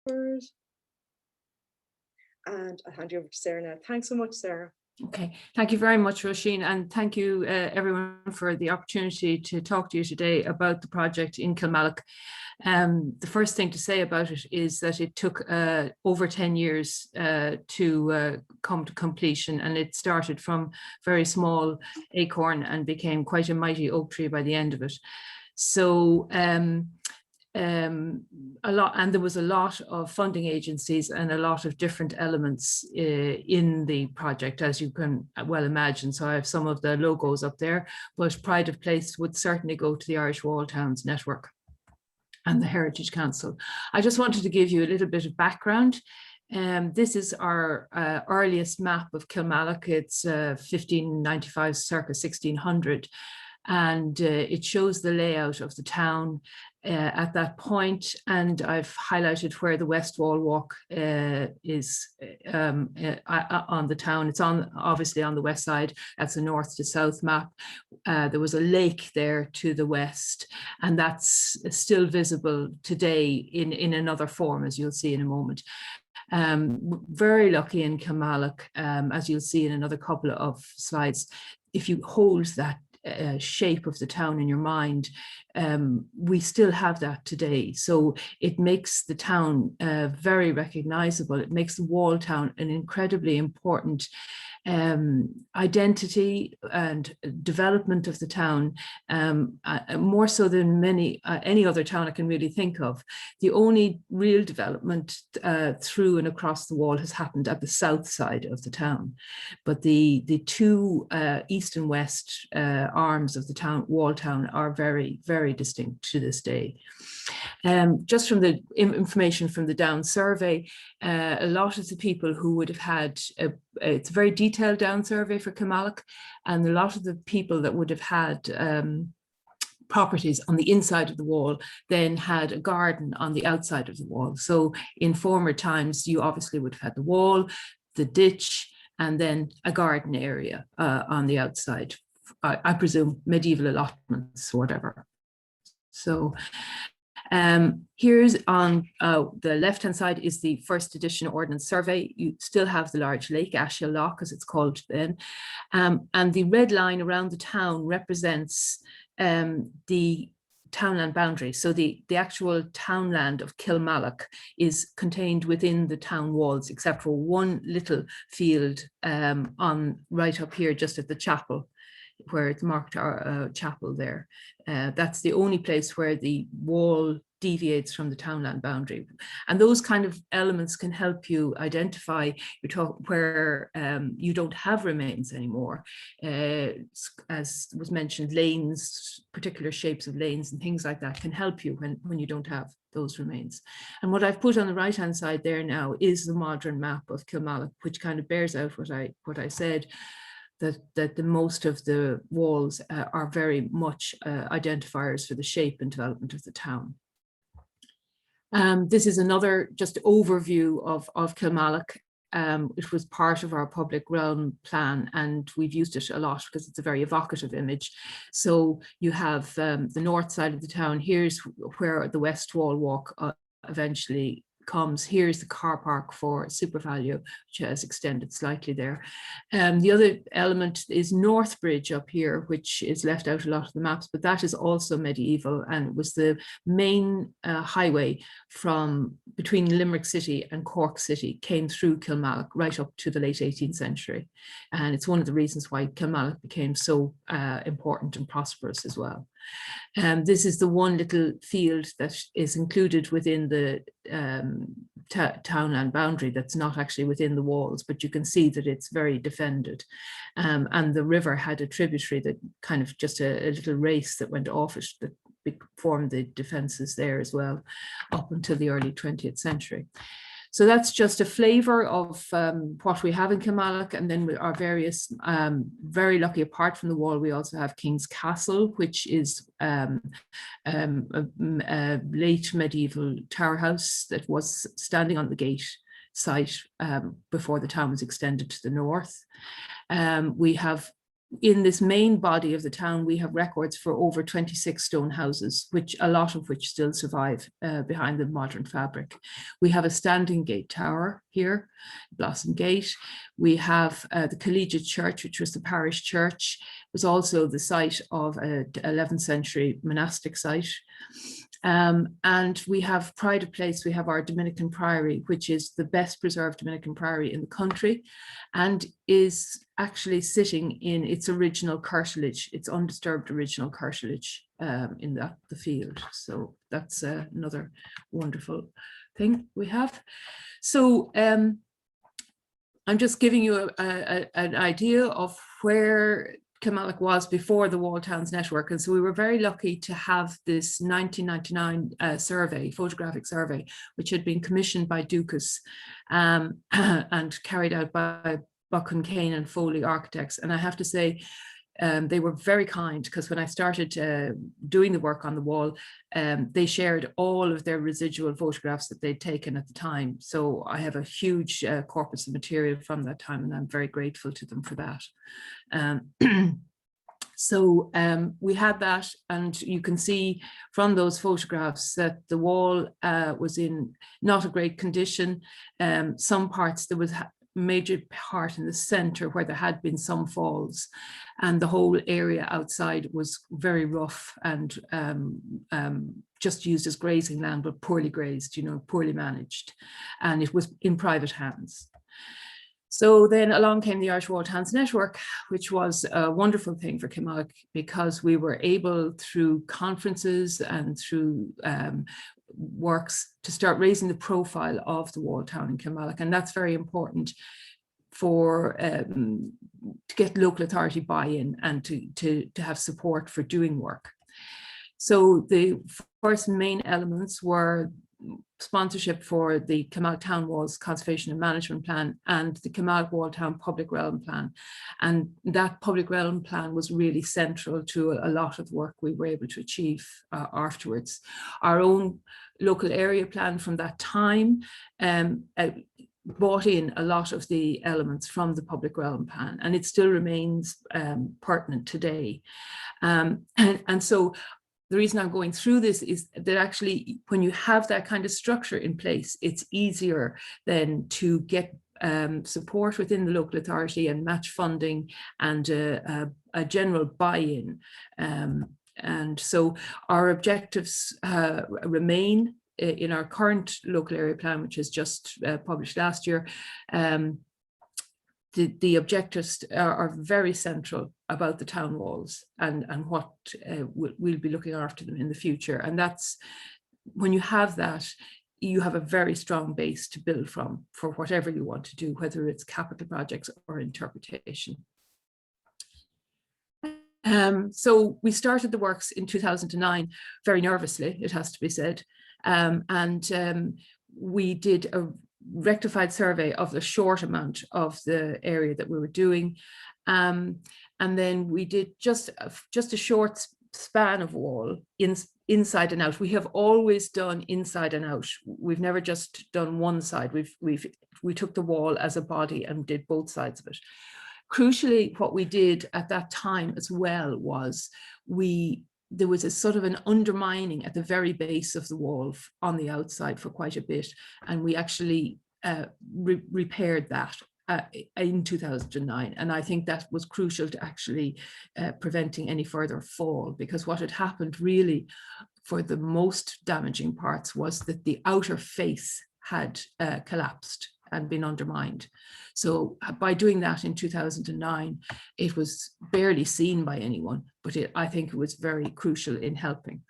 And I'll hand you over to Sarah now. Thanks so much, Sarah. Okay, thank you very much, Roisin, and thank you everyone for the opportunity to talk to you today about the project in Kilmallock. The first thing to say about it is that it took over 10 years to come to completion, and it started from very small acorn and became quite a mighty oak tree by the end of it. So and there was a lot of funding agencies and a lot of different elements in the project, as you can well imagine. So I have some of the logos up there, but pride of place would certainly go to the Irish Wall Towns Network and the Heritage Council. I just wanted to give you a little bit of background. This is our earliest map of Kilmallock. It's 1595, circa 1600. And it shows the layout of the town at that point, and I've highlighted where the West Wall Walk is on the town. It's obviously on the west side. That's a north to south map. There was a lake there to the west, and that's still visible today in another form, as you'll see in a moment. Very lucky in Kilmallock, as you'll see in another couple of slides. If you hold that shape of the town in your mind, we still have that today. So it makes the town very recognizable. It makes the Wall Town an incredibly important identity and development of the town, more so than any other town I can really think of. The only real development through and across the wall has happened at the south side of the town, but the two east and west arms of the town, Wall Town, are very, very distinct to this day. Just from the information from the Down survey, a lot of the people who would have had it's a very detailed Down survey for Kilmallock, and a lot of the people that would have had properties on the inside of the wall then had a garden on the outside of the wall. So in former times, you obviously would have had the wall, the ditch, and then a garden area on the outside. I presume medieval allotments or whatever. So here's on the left-hand side is the first edition Ordnance Survey. You still have the large lake, Archaeologist, as it's called then. And the red line around the town represents the townland boundary. So the actual townland of Kilmallock is contained within the town walls, except for one little field on right up here, just at the chapel, where it's marked our chapel there. That's the only place where the wall deviates from the townland boundary. And those kind of elements can help you identify where you don't have remains anymore. As was mentioned, lanes, particular shapes of lanes and things like that can help you when you don't have those remains. And what I've put on the right-hand side there now is the modern map of Kilmallock, which kind of bears out what I said, that the most of the walls are very much identifiers for the shape and development of the town. This is another just overview of Kilmallock. It was part of our public realm plan, and we've used it a lot because it's a very evocative image. So you have the north side of the town. Here's where the West Wall Walk eventually comes. Here's the car park for SuperValu, which has extended slightly there. The other element is Northbridge up here, which is left out a lot of the maps, but that is also medieval, and it was the main highway from between Limerick City and Cork City, came through Kilmallock right up to the late 18th century. And it's one of the reasons why Kilmallock became so important and prosperous as well. This is the one little field that is included within the townland boundary that's not actually within the walls, but you can see that it's very defended. And the river had a tributary that kind of just a little race that went off it that formed the defences there as well, up until the early 20th century. So that's just a flavour of what we have in Kilmallock, and then our various, very lucky, apart from the wall, we also have King's Castle, which is a late medieval tower house that was standing on the gate site before the town was extended to the north. We have in this main body of the town, we have records for over 26 stone houses, which a lot of which still survive behind the modern fabric. We have a standing gate tower here, Blossom Gate. We have the Collegiate Church, which was the parish church. It was also the site of an 11th century monastic site. And we have pride of place. We have our Dominican Priory, which is the best preserved Dominican Priory in the country, and is actually sitting in its original curtilage, its undisturbed original curtilage in the field. So that's another wonderful thing we have. So I'm just giving you an idea of where Kilmallock was before the Walled Towns Network. And so we were very lucky to have this 1999 survey, photographic survey, which had been commissioned by Dukas and carried out by Buchan, Kane and Foley architects. And I have to say, they were very kind, because when I started doing the work on the wall, they shared all of their residual photographs that they'd taken at the time. So I have a huge corpus of material from that time, and I'm very grateful to them for that. So we had that, and you can see from those photographs that the wall was in not a great condition. Some parts, there was major part in the center where there had been some falls, and the whole area outside was very rough and just used as grazing land, but poorly grazed, you know, poorly managed, and it was in private hands. So then along came the Irish Walled Towns Network, which was a wonderful thing for Kilmallock, because we were able, through conferences and through works, to start raising the profile of the walled town in Kilmallock. And that's very important for to get local authority buy-in and to have support for doing work. So the first main elements were sponsorship for the Kilmallock Town Walls Conservation and Management Plan and the Kilmallock Walled Town Public Realm Plan. And that Public Realm Plan was really central to a lot of the work we were able to achieve afterwards. Our own local area plan from that time brought in a lot of the elements from the Public Realm Plan, and it still remains pertinent today. And so the reason I'm going through this is that actually, when you have that kind of structure in place, it's easier then to get support within the local authority and match funding and a general buy-in. And so our objectives remain in our current local area plan, which is just published last year. The objectives are very central about the town walls and what we'll be looking after them in the future. And that's, when you have that, you have a very strong base to build from for whatever you want to do, whether it's capital projects or interpretation. So we started the works in 2009, very nervously, it has to be said. We did a rectified survey of the short amount of the area that we were doing. And then we did just a short span of wall inside and out. We have always done inside and out. We've never just done one side. We took the wall as a body and did both sides of it. Crucially, what we did at that time as well was there was a sort of an undermining at the very base of the wall on the outside for quite a bit. And we actually repaired that in 2009. And I think that was crucial to actually preventing any further fall, because what had happened really for the most damaging parts was that the outer face had collapsed and been undermined. So by doing that in 2009, it was barely seen by anyone, but I think it was very crucial in helping.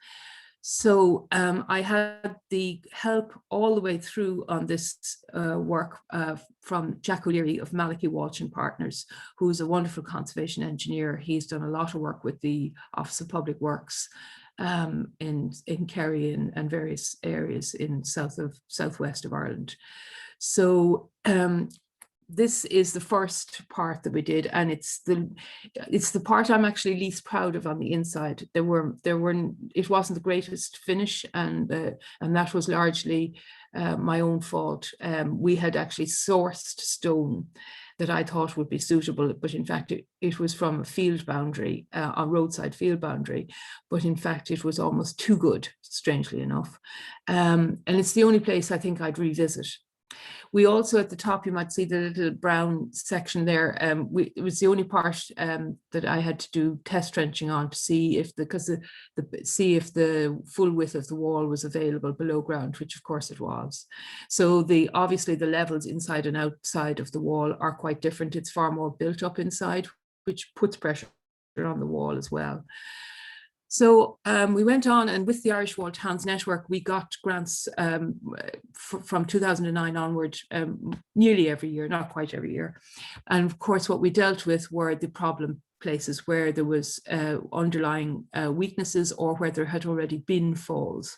So I had the help all the way through on this work from Jack O'Leary of Malachy Walsh and Partners, who's a wonderful conservation engineer. He's done a lot of work with the Office of Public Works in Kerry and various areas in southwest of Ireland. So this is the first part that we did, and it's the part I'm actually least proud of on the inside. It wasn't the greatest finish, and that was largely my own fault. We had actually sourced stone that I thought would be suitable, but in fact it was from a field boundary, a roadside field boundary, but in fact it was almost too good, strangely enough. And it's the only place I think I'd revisit. We also, at the top, you might see the little brown section there. It was the only part that I had to do test trenching on to see if see if the full width of the wall was available below ground, which of course it was. So obviously the levels inside and outside of the wall are quite different. It's far more built up inside, which puts pressure on the wall as well. So we went on, and with the Irish Wall Towns Network, we got grants from 2009 onward, nearly every year, not quite every year. And of course, what we dealt with were the problem places where there was underlying weaknesses or where there had already been falls.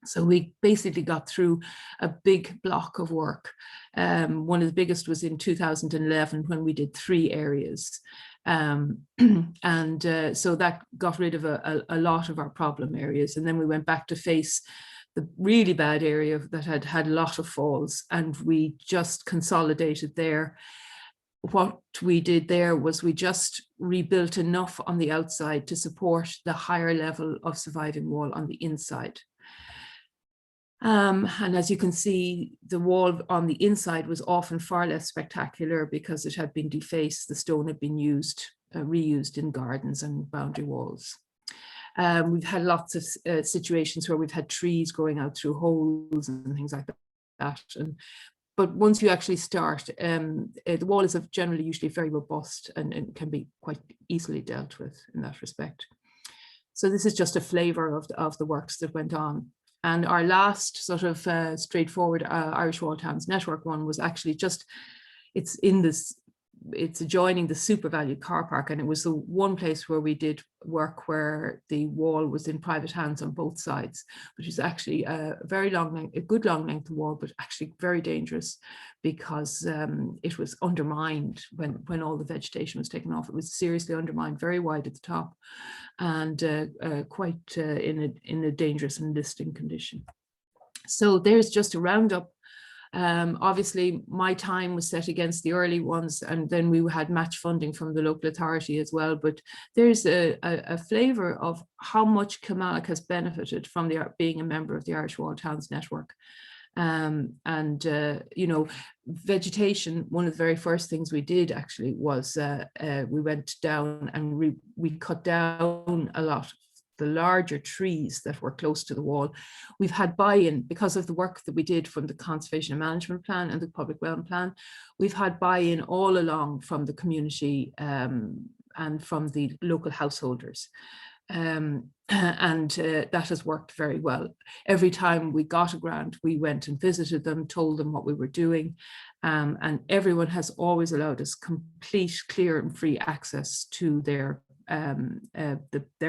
So we basically got through a big block of work. One of the biggest was in 2011 when we did 3 areas. So that got rid of a lot of our problem areas. And then we went back to face the really bad area that had a lot of falls, and we just consolidated there. What we did there was we just rebuilt enough on the outside to support the higher level of surviving wall on the inside. And as you can see, the wall on the inside was often far less spectacular because it had been defaced. The stone had been reused in gardens and boundary walls. We've had lots of situations where we've had trees growing out through holes and things like that. But once you actually start, the wall is generally usually very robust and can be quite easily dealt with in that respect. So this is just a flavour of the works that went on. And our last sort of straightforward Irish Wall Towns Network one was actually just, it's adjoining the SuperValu car park, and it was the one place where we did work where the wall was in private hands on both sides, which is actually a very long length, a good long length of wall, but actually very dangerous because it was undermined when all the vegetation was taken off. It was seriously undermined, very wide at the top, and quite in a dangerous and listing condition. So there's just a roundup. Obviously, my time was set against the early ones, and then we had match funding from the local authority as well. But there's a flavour of how much Kilmallock has benefited from being a member of the Irish Wall Towns Network. You know, vegetation, one of the very first things we did actually was we went down and we cut down a lot the larger trees that were close to the wall. We've had buy-in because of the work that we did from the Conservation and Management Plan and the Public Realm Plan. We've had buy-in all along from the community and from the local householders. That has worked very well. Every time we got a grant, we went and visited them, told them what we were doing, and everyone has always allowed us complete, clear and free access to their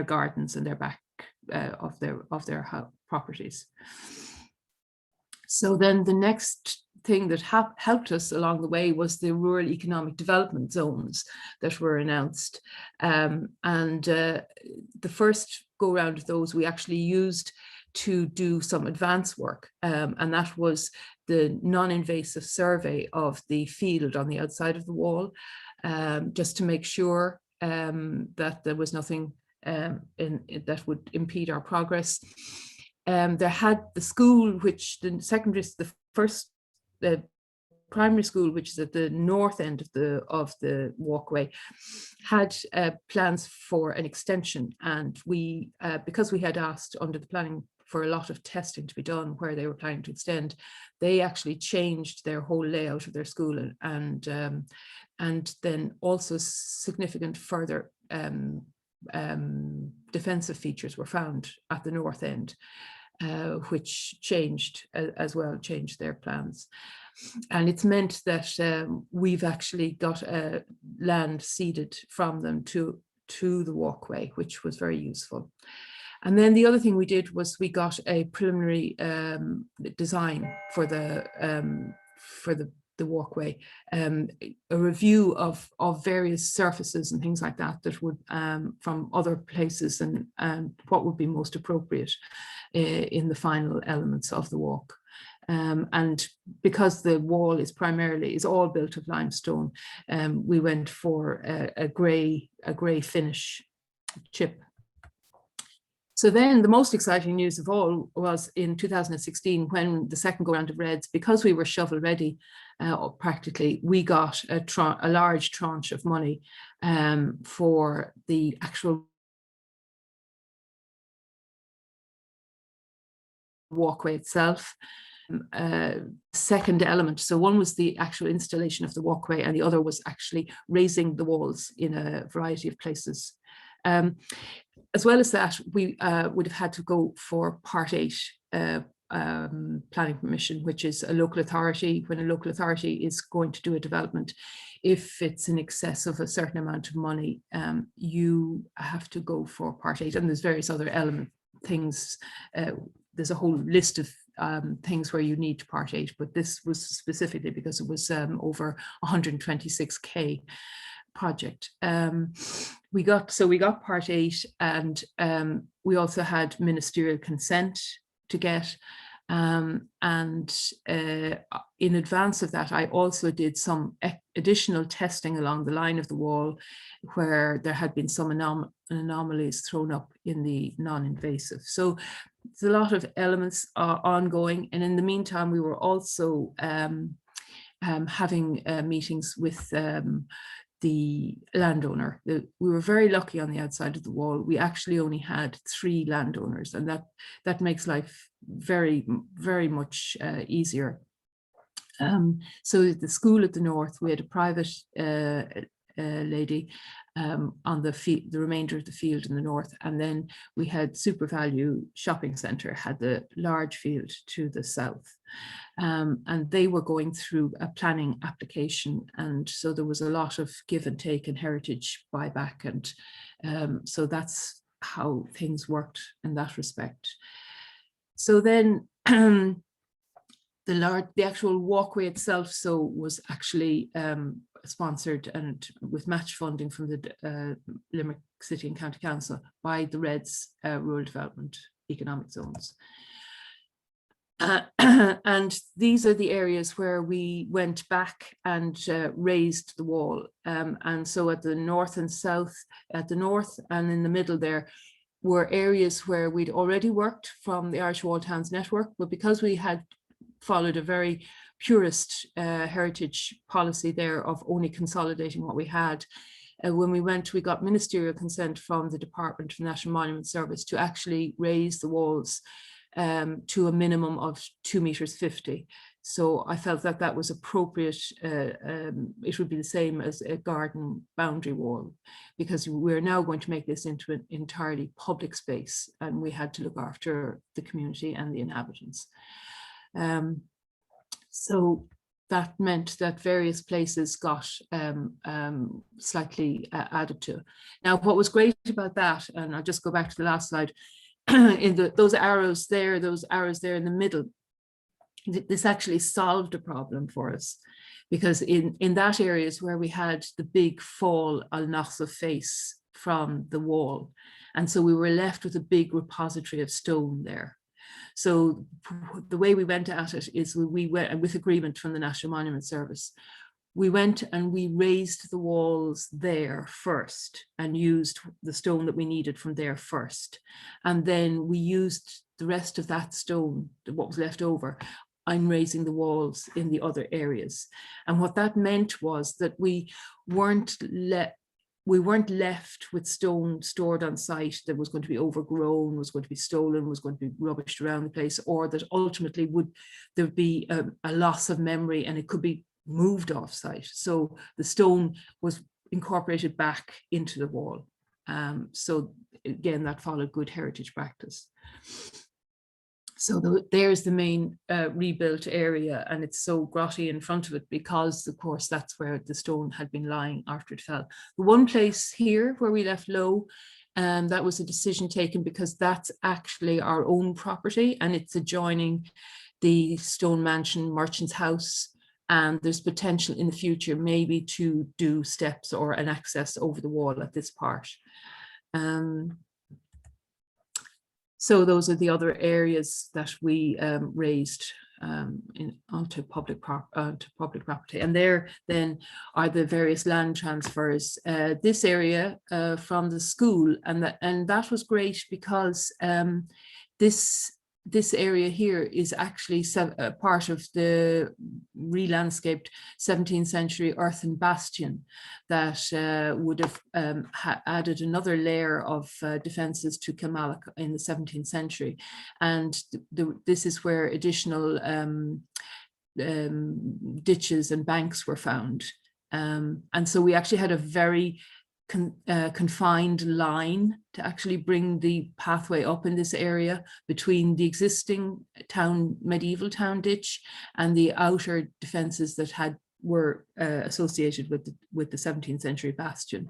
gardens and their back of their properties. So then the next thing that helped us along the way was the rural economic development zones that were announced. The first go round of those we actually used to do some advance work, and that was the non-invasive survey of the field on the outside of the wall, just to make sure that there was nothing that would impede our progress. There had the school, which the first primary school, which is at the north end of the walkway, had plans for an extension, and we, because we had asked under the planning for a lot of testing to be done where they were planning to extend, they actually changed their whole layout of their school, and then also significant further defensive features were found at the north end, which changed as well, changed their plans. And it's meant that we've actually got land ceded from them to the walkway, which was very useful. And then the other thing we did was we got a preliminary design for the walkway, a review of various surfaces and things like that would from other places, and what would be most appropriate in the final elements of the walk. And because the wall is all built of limestone, we went for a grey finish chip. So then the most exciting news of all was in 2016, when the second go round of reds, because we were shovel ready, practically, we got a large tranche of money for the actual walkway itself. Second element, so one was the actual installation of the walkway, and the other was actually raising the walls in a variety of places. As well as that, we would have had to go for Part 8 planning permission, which is a local authority. When a local authority is going to do a development, if it's in excess of a certain amount of money, you have to go for Part 8, and there's various other things. There's a whole list of things where you need Part 8, but this was specifically because it was over 126k project. We got Part 8, and we also had ministerial consent to get, and in advance of that, I also did some additional testing along the line of the wall where there had been some anomalies thrown up in the non-invasive. So there's a lot of elements ongoing, and in the meantime we were also having meetings with the landowner. We were very lucky on the outside of the wall. We actually only had 3 landowners, and that makes life very, very much easier. So the school at the north, we had a private lady on the remainder of the field in the north, and then we had SuperValue Shopping Centre had the large field to the south, and they were going through a planning application, and so there was a lot of give and take and heritage buyback, and so that's how things worked in that respect. So then the actual walkway itself was actually sponsored and with match funding from the Limerick City and County Council by the REDS Rural Development Economic Zones. And these are the areas where we went back and raised the wall. And so at the north and south, at the north and in the middle there, were areas where we'd already worked from the Irish Wall Towns Network, but because we had followed a very purist heritage policy there of only consolidating what we had, when we went, we got ministerial consent from the Department of National Monument Service to actually raise the walls to a minimum of 2.50 meters. So I felt that that was appropriate. It would be the same as a garden boundary wall, because we're now going to make this into an entirely public space, and we had to look after the community and the inhabitants. So that meant that various places got slightly added to. Now, what was great about that, and I'll just go back to the last slide, in those arrows there in the middle, this actually solved a problem for us, because in that area is where we had the big fall al-Naqsa face from the wall, and so we were left with a big repository of stone there. So the way we went at it is we went, with agreement from the National Monument Service, we went and we raised the walls there first and used the stone that we needed from there first. And then we used the rest of that stone, what was left over, in raising the walls in the other areas. And what that meant was that we weren't left with stone stored on site that was going to be overgrown, was going to be stolen, was going to be rubbished around the place, or that ultimately there would be a loss of memory and it could be moved off site. So the stone was incorporated back into the wall. So again, that followed good heritage practice. So there's the main rebuilt area, and it's so grotty in front of it because, of course, that's where the stone had been lying after it fell. The one place here where we left low, that was a decision taken because that's actually our own property, and it's adjoining the Stone Mansion Merchant's House, and there's potential in the future maybe to do steps or an access over the wall at this part. So those are the other areas that we raised onto public property. And there then are the various land transfers. This area from the school, and that was great because this area here is actually part of the re-landscaped 17th century earthen bastion that would have added another layer of defences to Kilmallock in the 17th century. And this is where additional ditches and banks were found. And so we actually had a very confined line to actually bring the pathway up in this area between the existing medieval town ditch and the outer defences that were associated with the 17th century bastion.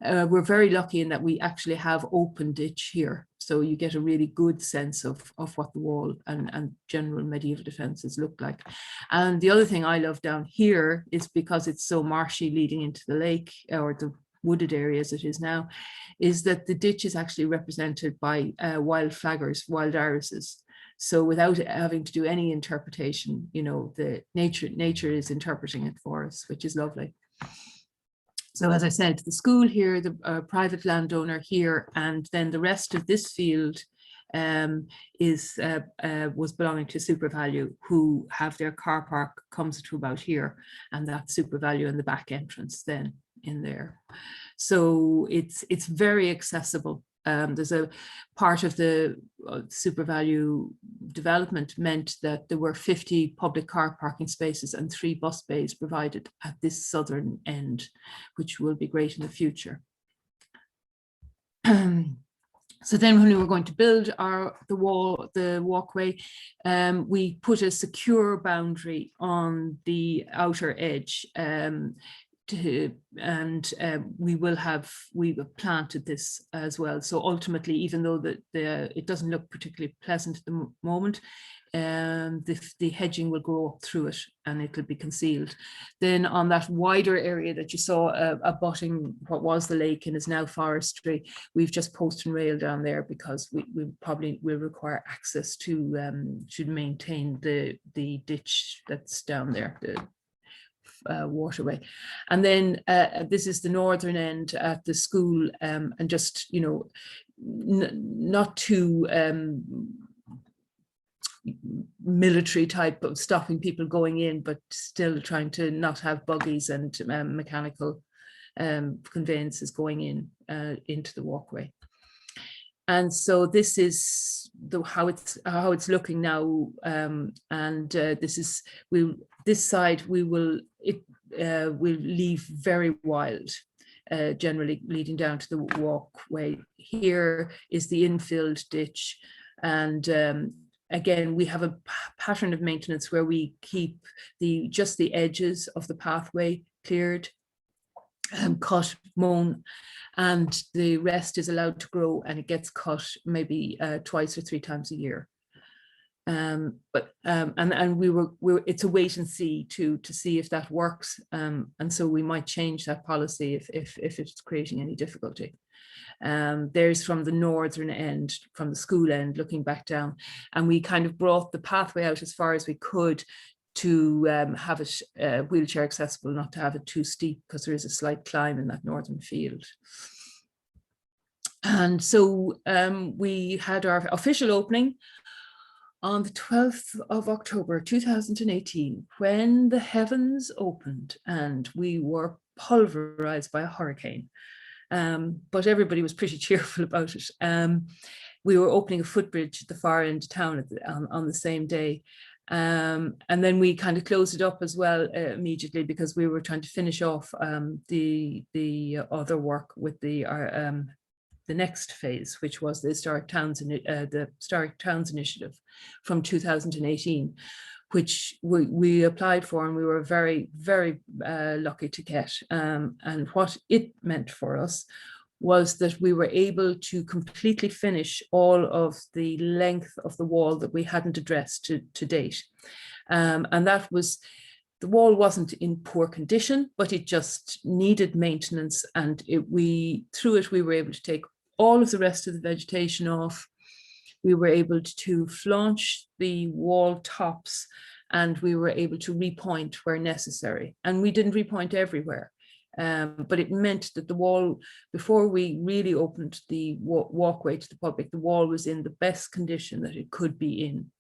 We're very lucky in that we actually have open ditch here, so you get a really good sense of what the wall and general medieval defences look like. And the other thing I love down here is because it's so marshy leading into the lake, or the wooded area as it is now, is that the ditch is actually represented by wild flaggers, wild irises. So without having to do any interpretation, the nature is interpreting it for us, which is lovely. So as I said, the school here, the private landowner here, and then the rest of this field was belonging to SuperValu, who have their car park comes to about here, and that's SuperValu in the back entrance then in there. So it's very accessible. There's a part of the SuperValu development meant that there were 50 public car parking spaces and 3 bus bays provided at this southern end, which will be great in the future. So then when we were going to build the walkway, we put a secure boundary on the outer edge, we planted this as well. So ultimately, even though it doesn't look particularly pleasant at the moment, the hedging will grow up through it and it will be concealed. Then on that wider area that you saw abutting what was the lake and is now forestry, we've just post and rail down there because we probably will require access to maintain the ditch that's down there, the waterway. And then this is the northern end at the school, and just not too military type of stopping people going in, but still trying to not have buggies and mechanical conveyances going in into the walkway. And so this is how it's looking now, this side we'll leave very wild, generally leading down to the walkway. Here is the infilled ditch, and again we have a pattern of maintenance where we keep just the edges of the pathway cleared, cut, mown, and the rest is allowed to grow, and it gets cut maybe twice or 3 times a year. And it's a wait and see to see if that works, and so we might change that policy if it's creating any difficulty. There's from the northern end, from the school end, looking back down, and we kind of brought the pathway out as far as we could to have it wheelchair accessible, not to have it too steep, because there is a slight climb in that northern field. And so we had our official opening on the 12th of October 2018, when the heavens opened and we were pulverized by a hurricane. But everybody was pretty cheerful about it. We were opening a footbridge at the far end of town on the same day. And then we kind of closed it up as well immediately, because we were trying to finish off the other work with the next phase, which was the Historic Towns Initiative from 2018, which we applied for, and we were very, very lucky to get. And what it meant for us was that we were able to completely finish all of the length of the wall that we hadn't addressed to date. And that was, the wall wasn't in poor condition, but it just needed maintenance. And through it, we were able to take all of the rest of the vegetation off, we were able to flange the wall tops, and we were able to repoint where necessary. And we didn't repoint everywhere, but it meant that the wall, before we really opened the walkway to the public, the wall was in the best condition that it could be in.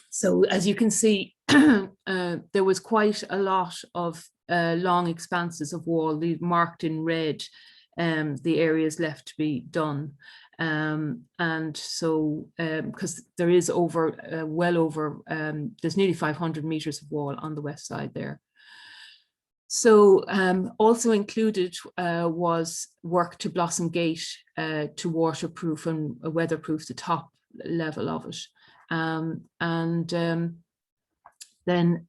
So as you can see, there was quite a lot of long expanses of wall, these marked in red, the areas left to be done. And so, because there is over, well over, there's nearly 500 meters of wall on the west side there. So also included was work to Blossom Gate to waterproof and weatherproof the top level of it. Then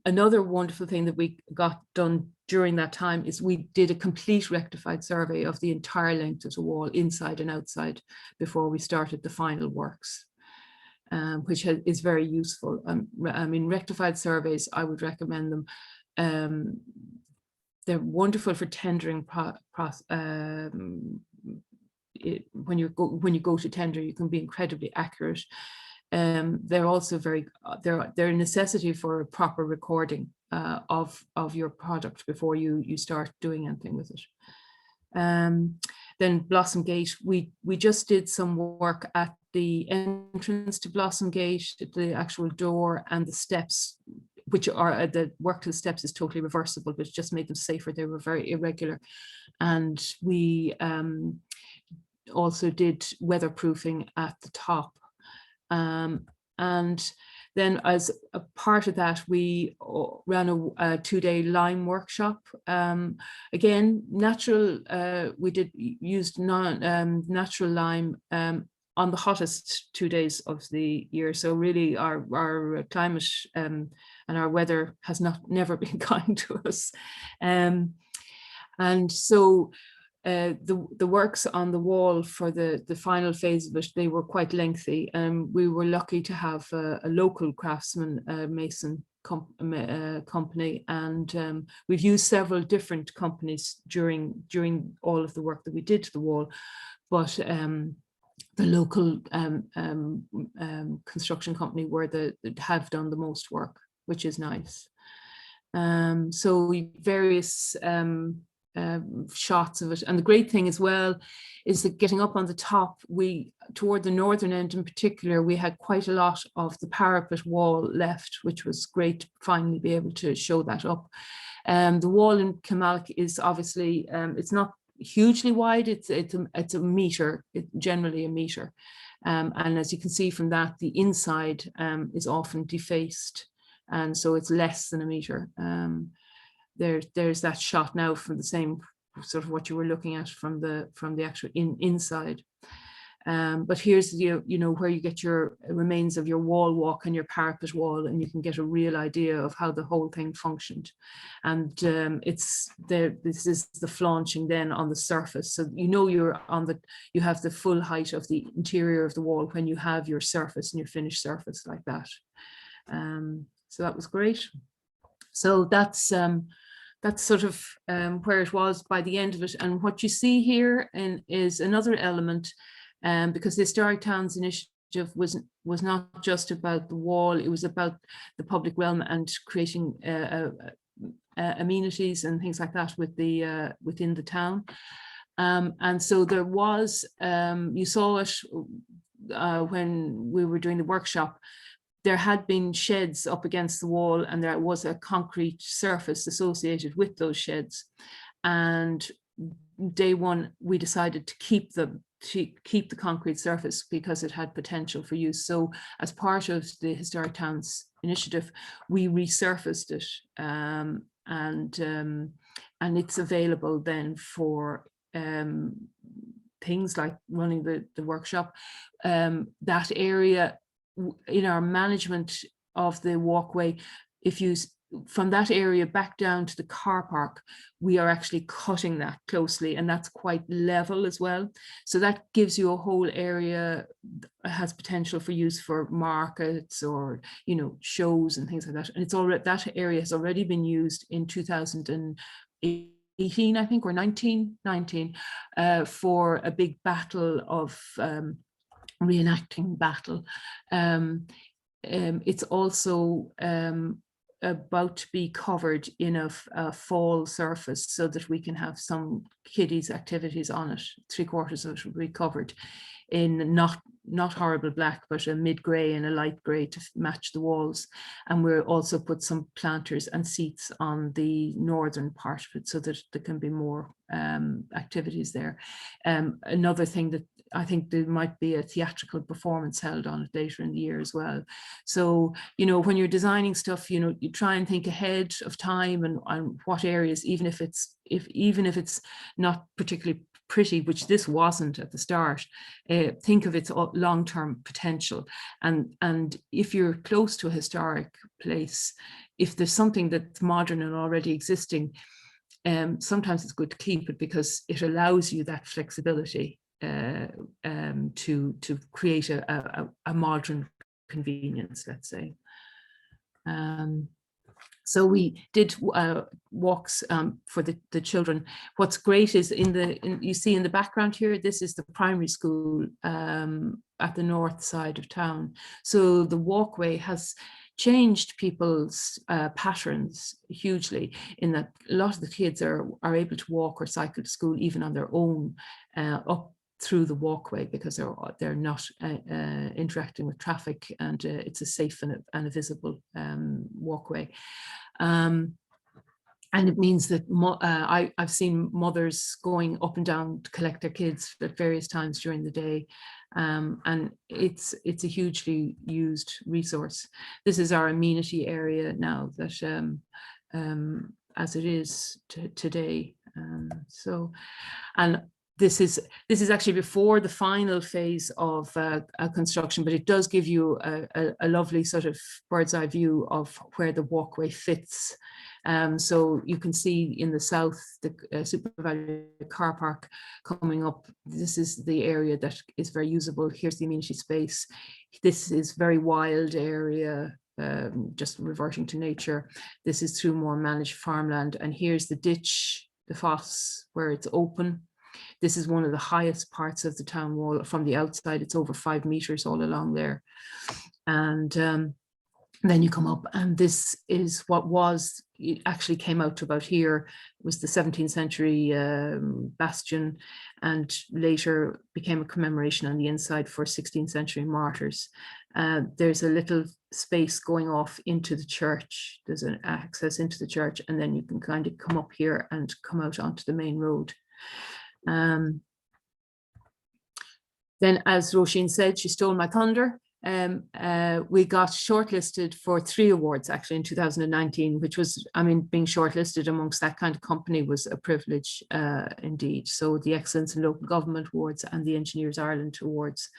another wonderful thing that we got done during that time is we did a complete rectified survey of the entire length of the wall, inside and outside, before we started the final works, which is very useful. I mean, rectified surveys, I would recommend them. They're wonderful for tendering. When you go to tender, you can be incredibly accurate. They're also they're a necessity for a proper recording of your product before you start doing anything with it. Then Blossom Gate, we just did some work at the entrance to Blossom Gate, the actual door and the steps, which are the work to the steps is totally reversible, which just made them safer. They were very irregular. And we also did weatherproofing at the top. And then as a part of that, we ran a 2-day lime workshop. Again, natural, we used natural lime on the hottest 2 days of the year. So really our climate and our weather has never been kind to us. And so the works on the wall for the final phase of it, they were quite lengthy, and we were lucky to have a local craftsman, mason company, and we've used several different companies during all of the work that we did to the wall, but the local construction company that have done the most work, which is nice. So various shots of it, and the great thing as well is that getting up on the top, toward the northern end in particular, we had quite a lot of the parapet wall left, which was great to finally be able to show that up. The wall in Kilmallock is obviously it's not hugely wide, it's a meter, generally a meter, and as you can see from that, the inside is often defaced, and so it's less than a meter. There's that shot now from the same sort of what you were looking at from the actual inside. But here's you know where you get your remains of your wall walk and your parapet wall, and you can get a real idea of how the whole thing functioned. And this is the flaunching then on the surface, so you have the full height of the interior of the wall when you have your surface and your finished surface like that. So that was great. So that's sort of where it was by the end of it. And what you see here is another element, because the Historic Towns Initiative was not just about the wall, it was about the public realm and creating amenities and things like that within the town. And so there was, you saw it when we were doing the workshop, there had been sheds up against the wall, and there was a concrete surface associated with those sheds. And day one, we decided to keep the concrete surface because it had potential for use. So as part of the Historic Towns Initiative, we resurfaced it, and it's available then for things like running the workshop. That area, in our management of the walkway, from that area back down to the car park, we are actually cutting that closely, and that's quite level as well. So that gives you a whole area that has potential for use for markets or shows and things like that. And that area has already been used in 2018, I think, or 1919, for a big battle of reenacting battle. It's also about to be covered in a fall surface so that we can have some kiddies activities on it. 3/4 of it will be covered in not horrible black, but a mid-grey and a light grey to match the walls. And we'll also put some planters and seats on the northern part of it so that there can be more activities there. Another thing that I think there might be a theatrical performance held on it later in the year as well. So, you know, when you're designing stuff, you know, you try and think ahead of time and what areas, even if it's not particularly pretty, which this wasn't at the start, think of its long-term potential. And if you're close to a historic place, if there's something that's modern and already existing, sometimes it's good to keep it because it allows you that flexibility to create a modern convenience, let's say. So we did walks for the children. What's great is you see in the background here, this is the primary school at the north side of town. So the walkway has changed people's patterns hugely in that a lot of the kids are able to walk or cycle to school even on their own up through the walkway because they're not interacting with traffic, and it's a safe and a visible walkway. And it means that I've seen mothers going up and down to collect their kids at various times during the day. And it's a hugely used resource. This is our amenity area now that as it is today. And this is actually before the final phase of construction, but it does give you a lovely sort of bird's eye view of where the walkway fits. So you can see in the south, the SuperValu car park coming up. This is the area that is very usable. Here's the amenity space. This is very wild area, just reverting to nature. This is through more managed farmland. And here's the ditch, the fosse, where it's open. This is one of the highest parts of the town wall. From the outside, it's over 5 meters all along there. And then you come up, and this is what it actually came out to about here. It was the 17th century bastion, and later became a commemoration on the inside for 16th century martyrs. There's a little space going off into the church. There's an access into the church, and then you can kind of come up here and come out onto the main road. Then, as Roisin said, she stole my thunder. We got shortlisted for 3 awards actually in 2019, which was, I mean, being shortlisted amongst that kind of company was a privilege indeed. So the Excellence in Local Government Awards and the Engineers Ireland Awards,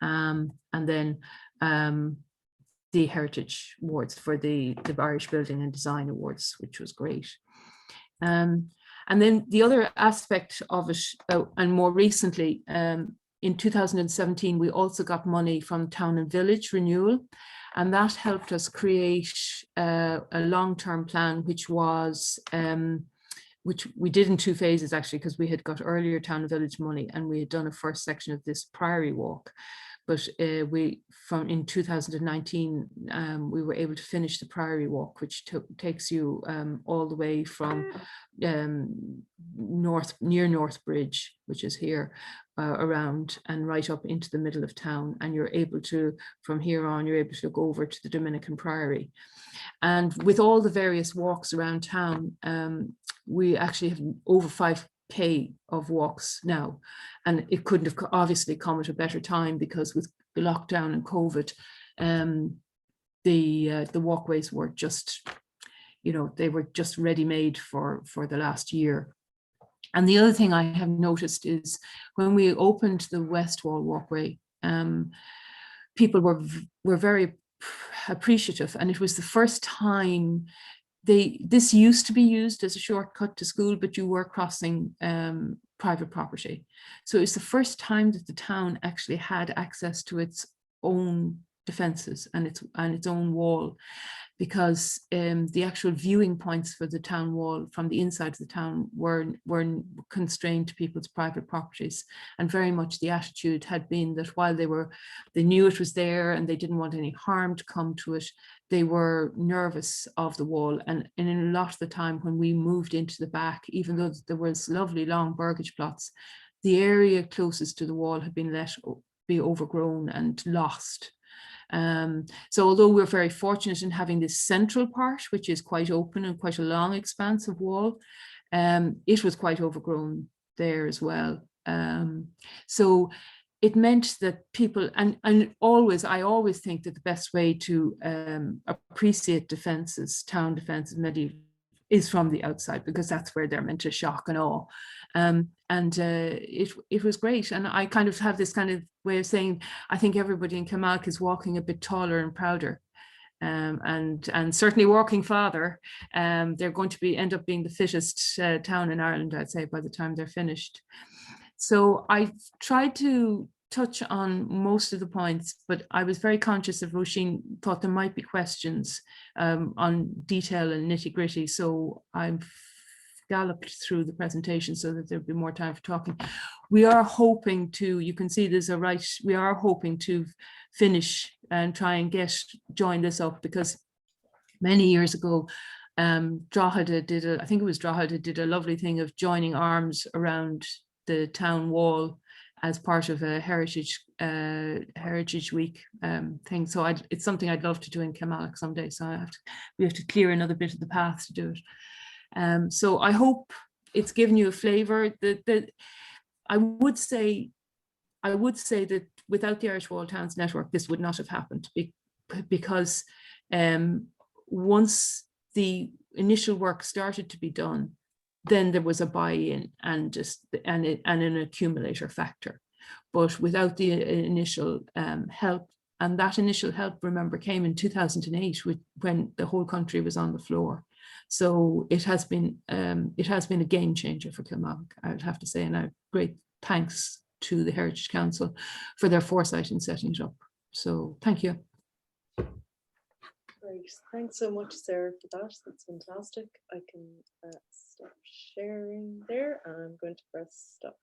and then the Heritage Awards for the Irish Building and Design Awards, which was great. And then the other aspect of it, and more recently, in 2017, we also got money from Town and Village Renewal, and that helped us create a long-term plan, which we did in 2 phases actually, because we had got earlier Town and Village money, and we had done a first section of this Priory Walk. But in 2019, we were able to finish the Priory Walk, which takes you all the way from near North Bridge, which is here, around and right up into the middle of town. And you're able to, from here on, you're able to go over to the Dominican Priory. And with all the various walks around town, we actually have over 5K of walks now, and it couldn't have obviously come at a better time, because with the lockdown and COVID, the walkways were just, you know, they were just ready-made for the last year. And the other thing I have noticed is when we opened the West Wall walkway, people were very appreciative, and it was the first time this used to be used as a shortcut to school, but you were crossing private property. So it's the first time that the town actually had access to its own defences and its own wall, because the actual viewing points for the town wall from the inside of the town were constrained to people's private properties. And very much the attitude had been that while they knew it was there and they didn't want any harm to come to it, they were nervous of the wall. And in a lot of the time when we moved into the back, even though there was lovely long burgage plots, the area closest to the wall had been let be overgrown and lost. So although we're very fortunate in having this central part, which is quite open and quite a long expanse of wall, it was quite overgrown there as well. So it meant that people, and I always think that the best way to appreciate defences, town defences, medieval, is from the outside, because that's where they're meant to shock and awe. It was great. And I kind of have this kind of way of saying, I think everybody in Kilmallock is walking a bit taller and prouder. And certainly working farther. They're going to end up being the fittest town in Ireland, I'd say, by the time they're finished. So I tried to touch on most of the points, but I was very conscious of Roisin thought there might be questions on detail and nitty-gritty. So I've galloped through the presentation so that there'll be more time for talking. We are hoping to, you can see there's we are hoping to finish and try and join this up, because many years ago, Drogheda did I think it was Drogheda did a lovely thing of joining arms around the town wall as part of a Heritage Week thing. So it's something I'd love to do in Kilmallock someday. So we have to clear another bit of the path to do it. So I hope it's given you a flavour. I would say that without the Irish Wall Towns Network, this would not have happened, because once the initial work started to be done, then there was a buy-in and an accumulator factor. But without the initial help, and that initial help, remember, came in 2008 when the whole country was on the floor. So it has been a game changer for Kilmallock, I would have to say, and I have great thanks to the Heritage Council for their foresight in setting it up. So thank you. Great, thanks so much, Sarah, for that. That's fantastic. I can stop sharing there, and I'm going to press stop.